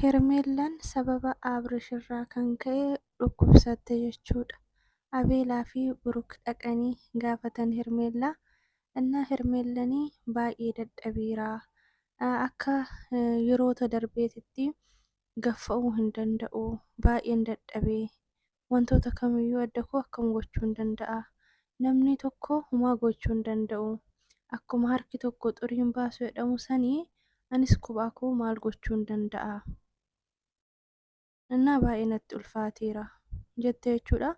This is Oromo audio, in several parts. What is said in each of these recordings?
Hermeellaan sababa Abrash irraa kan ka'e dhukkubsatte jechuudha. Abeelaa fi Buruk dhaqanii gaafatan Hermeellaa. Innaa Hermeellanii baay'ee dadhabeera. Akka yeroota darbeetitti gaffa'uu hin danda'u. Baay'een dadhabee wantoota kamiyyuu adda koo akkam gochuu hin danda'a. Namni tokko humaa gochuu hin danda'u. Akkuma harki tokko xuriin baasu jedhamu sanii anis kophaa koo maal gochuu hin danda'a. Innaa baay'ee natti ulfaateera jette jechuudha.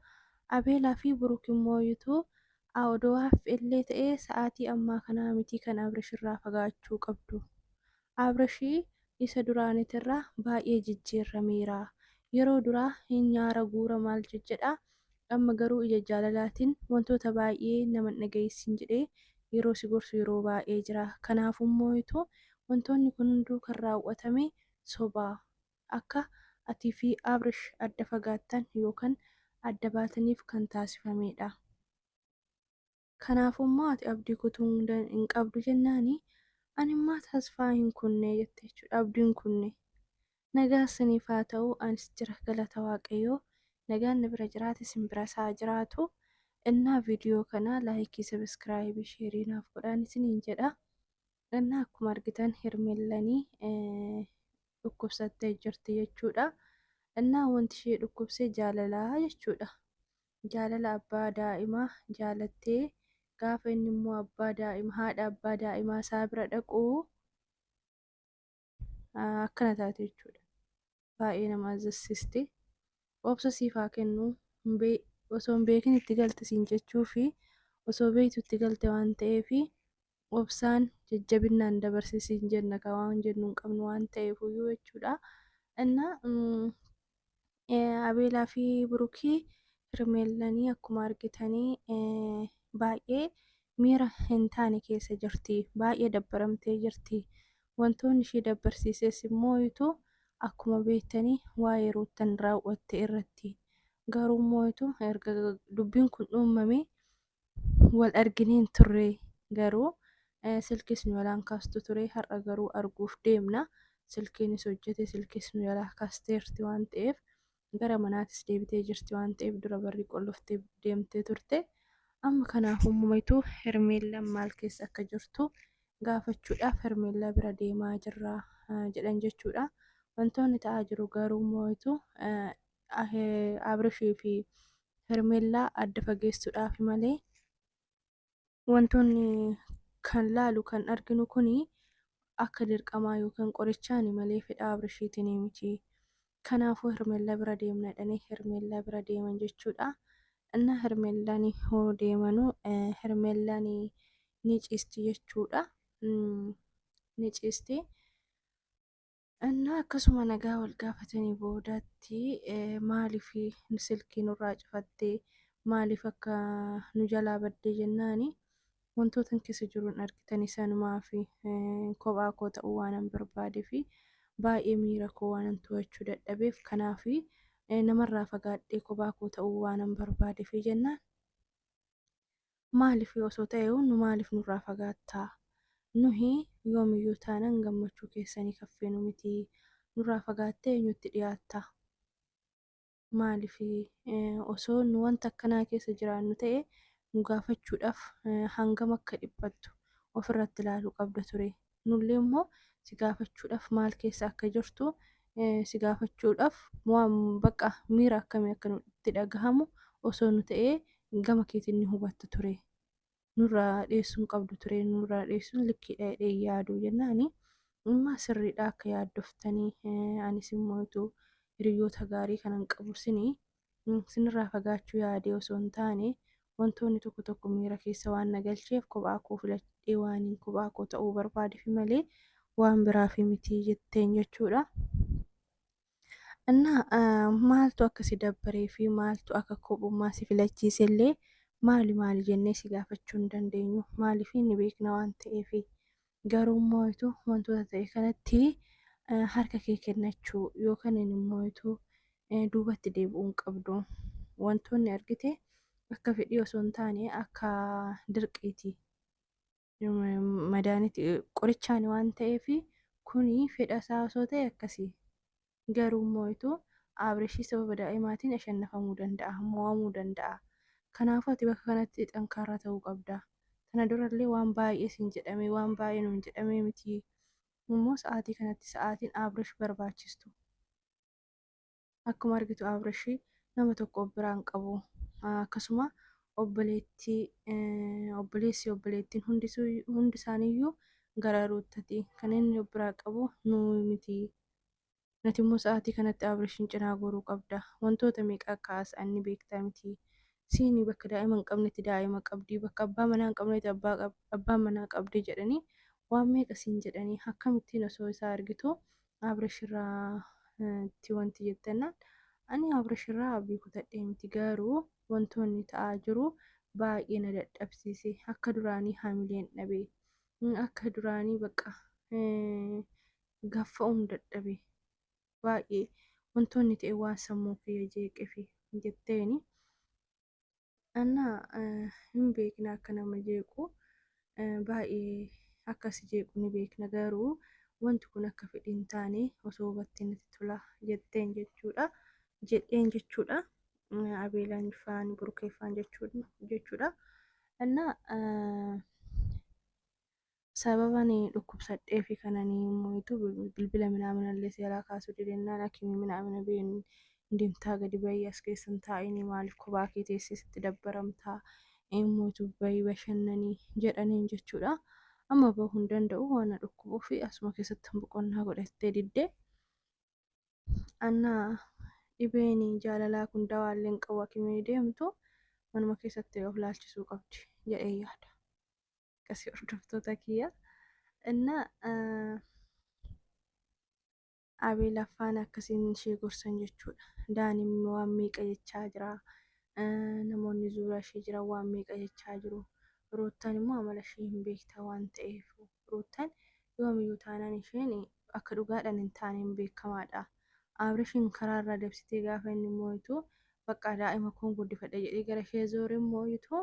Abeelaa fi Buruk immoo yituu odoo haffillee ta'ee sa'aatii ammaa kanaa miti kan Abrash irraa fagaachuu qabdu. Abrashii isa duraanitirraa baay'ee jijjiirameera. Yeroo duraa hin nyaara guura maal jedha. Amma garuu ija jaalalaatiin wantoota baay'ee nama dhageessin jedhee yeroo si gorsu yeroo baay'ee jira. Kanaafummoo yituu wantoonni kun hunduu kan raawwatame sobaa akka atii fi Abrash adda fagaattan yookaan adda baataniif kan taasifamedha. Kanaafummoo ati abdii kutuu hin qabdu jennaani animmaa tasfaa hin kunne jette jechuudha. Abdiin kunne nagaa isiniif haa ta'u, anis jira galata Waaqayyoo. Nagaan bira jiraate isin bira isaa jiraatu. Innaa viidiyoo kana laayikii, sabiskiraayibii, sheerii naaf godhaan isiniin jedha. Innaa akkuma argitan Hermeellanii dhukkubsattee jirti jechuudha. Innaa wanti ishee dhukkubsee jaalalaa jechuudha. Jaalala abbaa daa'imaa jaalattee gaafa inni immoo haadha abbaa daa'imaa isaa bira dhaqu akkana taate jechuudha. Baay'ee nama ajaa'ibsiiste. Obsa siif haa kennu. Osoo hin beekin itti galte siin jechuu fi osoo beektu itti galte waan ta'eef obsaan jajjabinnaan dabarsisiin jenna kan waan jennu hin qabnu waan ta'eef iyyuu jechuudha. Innaa Abeelaa fi Burukii Hermeellanii akkuma argitanii baay'ee miira hin taane keessa jirti. Baay'ee dabbaramtee jirti. Wantoonni ishee dabbarsiises immoo yituu akkuma beektanii waa'ee roottan raawwatte irratti. Garuu immoo yituu erga dubbiin kun uumame wal argineen turre garuu silkis nu yalaan kaastu ture. Har'a garuu arguuf deemna. Silkiinis hojjete silkis nu yalaa kaasteerti waan ta'eef gara manaatis deebitee jirti waan ta'eef dura barri qolloftee deemtee turte. Amma kanaaf uumamatu Hermeellaan maal keessa akka jirtu gaafachuudhaaf Hermeellaa bira deemaa jirra jedhan jechuudha. Wantoonni ta'aa jiru garuu moo'itu Abrashii fi Hermeellaa adda fageessuudhaaf malee wantoonni kan laalu kan arginu kuni akka dirqamaa yookaan qorichaani malee fedha Abrashiitiin miti. Kanaafuu Hermeellaa bira deemna jedhanii Hermeellaa bira deeman jechuudha. Innaa Hermeellaanii hoo deemanuu Hermeellaanii ni ciisti jechuudha. Ni ciisti. Innaa akkasuma nagaa wal gaafatanii boodatti maaliif silkii nurraa cufattee maaliif akka nu jalaa baddee jennaani wantoota keessa jiruun argitan isanumaa fi kophaa koo ta'uu waan barbaadee fi baay'ee miira koo waan to'achuu dadhabeef kanaaf namarraa fagaadhee kophaa koo ta'uu waan barbaadeef jennaan maaliif osoo ta'e nu maaliif nurraa fagaattaa? Nuhi yoomiyyuu taanaan gammachuu keessanii kaffeenu miti. Nurraa fagaattee eenyutti dhiyaatta? Maaliif osoo nu wanta akkanaa keessa jiraannu ta'e nu gaafachuudhaaf hangam akka dhiphattu ofirratti ilaaluu qabda ture. Nullee immoo si gaafachuudhaaf maal keessa akka jirtu si gaafachuudhaaf waan bakka miira akkamii akka nutti dhagahamu osoo nu ta'ee gama keetiin ni hubatta ture. Nurraa dheessuun qabdu ture. Nurraa dheessuun likkiidha jedhee yaaduu jennaani. Amma sirriidha akka yaaddoftanii anis immoo hiriyoota gaarii kanan qabu sinirraa fagaachuu yaadee osoo hin taane wantoonni tokko tokko miira keessa waan na galcheef kophaa koo filadhee waan kophaa koo ta'uu barbaadeef malee waan biraaf miti jetteen jechuudha. Innaa maaltu akka si dabbaree fi maaltu akka kophummaa si filachiise illee maali jennee si gaafachuu hin dandeenyu. Maaliif ni beekna waan ta'eef garuu immoo wantoota ta'e kanatti harka kee kennachuu yookaan immoo duubatti deebi'uu hin qabdu. Wantoonni argite akka fedhii osoo hin taane akka dirqiiti. Madaaniti qorichaan waan ta'eef kuni fedha isaa osoo ta'e akkasii. garuu moo'itu Abrishii sababa daa'imaatiin ashannafamuu danda'a, mo'amuu danda'a. Kanaafuu ati bakka kanatti xankaaraa ta'uu qabda. Kana durallee waan baay'ee siin jedhamee waan baay'ee nuun jedhamee miti. Immoo sa'aatii kanatti sa'aatiin Abrish barbaachistu. Akkuma argitu Abrishii nama tokko of biraan qabu. Akkasuma obboleessi obboleettiin hundi isaaniiyyuu gara Ruuttati. Kan inni of biraa qabu nuyi miti. Nati immoo sa'aatii kanatti Abrishin cinaa goruu qabda. Wantoota meeqa akka haasa'an beektaa miti. Siinii bakka daa'ima hin qabnetti daa'ima qabdi, bakka abbaa manaa hin qabnetti abbaa manaa qabdi jedhanii waan meeqa siin jedhanii akkamittiin osoo isaa argitu Abrishirraa itti wanti jettannaan ani Abrishirraa abdii kutadhee miti, garuu wantoonni ta'aa jiru baay'ee na dadhabsiise. Akka duraanii hamileen dhabe, akka duraanii bakka gaffa'uun dadhabe. Baay'ee wantoonni ta'e waan sammuu kiyya jeeqeefi jetteeni annaa hin beekna akka nama jeequ baay'ee akkas jeequ ni beekna, garuu wanti kun akka fedhii hin taane osoo hubatte natti tola jedheen jechuudha. Abeelaan faan burkeeffaan jechuudha. Annaa sababan dhukkubsadhee fi kananii moo'itu bilbila minaaminallee seeraa kaasuu didennaan hakimii minaamina bi'een deemtaa gadi bayii as keessan taa'inii maaliif kophaa kee teessisitti dabbaramtaa moo'itu bayii bashannanii jedhaniin jechuudha. Amma bahuu hin danda'u waan dhukkubuu fi asuma keessatti boqonnaa godhattee diddee annaa dhibeen jaalalaa kun dawaallee hin qabu hakimii deemtu manuma keessatti of laalchisuu qabdi jedhee yaada. Akkasii hordoftoota kiyya. እና Abeel afaan akkasiin ishee gorsan jechuudha. Daaniin waan meeqa jechaa jira. Namoonni zuura ishee jiran waan meeqa jechaa jiru. Ruuttaan immoo amala ishee hin beekta waan ta'eef Ruuttaan yoomiyyuu taanaan isheen akka dhugaadhaan hin taane hin beekamaadha. Abrishiin karaarraa dabsitee gaafa inni moo'itu bakka daa'ima kun guddifadha jedhee gara ishee zoore moo'itu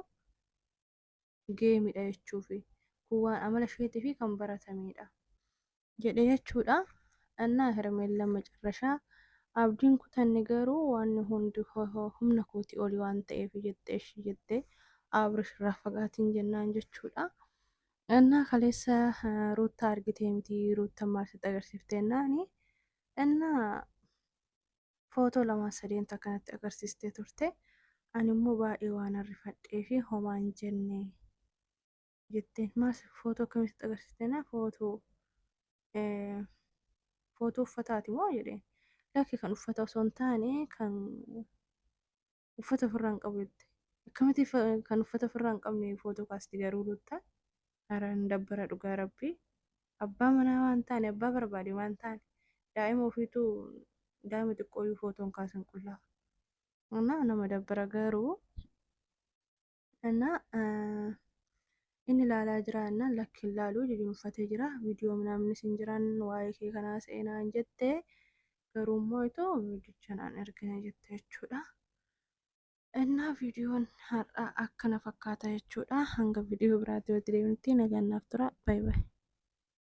geemidha jechuufi. Kun waan amala isheetii fi kan baratamedha jedhe jechuudha. Annaa Hermeellaan macarrashaa abdiin kutanne garuu waan hundi humna kootii olii waan ta'eef jettee Abrish irraa fagaatiin jennaan jechuudha. Annaa kaleessa Ruuttaa argitee miti, Ruuttaa maal sitti agarsiiftee jennaani. Annaa footoo lama sadeen akkanatti agarsiistee turte. Ani immoo baay'ee waan arrifadhee fi homaa hin jenne. jetteen maas footoo akkamitti agarsiistena footoo uffataati moo jedheen lakki kan uffata osoo hin taane kan uffata ofirraa hin qabu jette. Akkamitti kan uffata ofirraa hin qabne footoo kaasti garuu Ruuttaa hara hin dabbara dhugaa rabbii abbaa manaa waan taane abbaa barbaade waan taane daa'ima ofiitu daa'ima xiqqooyyuu footoon kaasan qullaa nama dabbara garuu inni ilaalaa jira annaan lakki ilaaluu jechuun uffatee jira. Viidiyoo minaaminnis hin jiran waa'ee kee kanaa seenaan jettee garuu immoo itoo viidiyichaan an argina jette jechuudha. Innaa viidiyoon har'aa akkana fakkaata jechuudha. Hanga viidiyoo biraatti walitti deemnutti nagaan naaf tura. Baay'ee.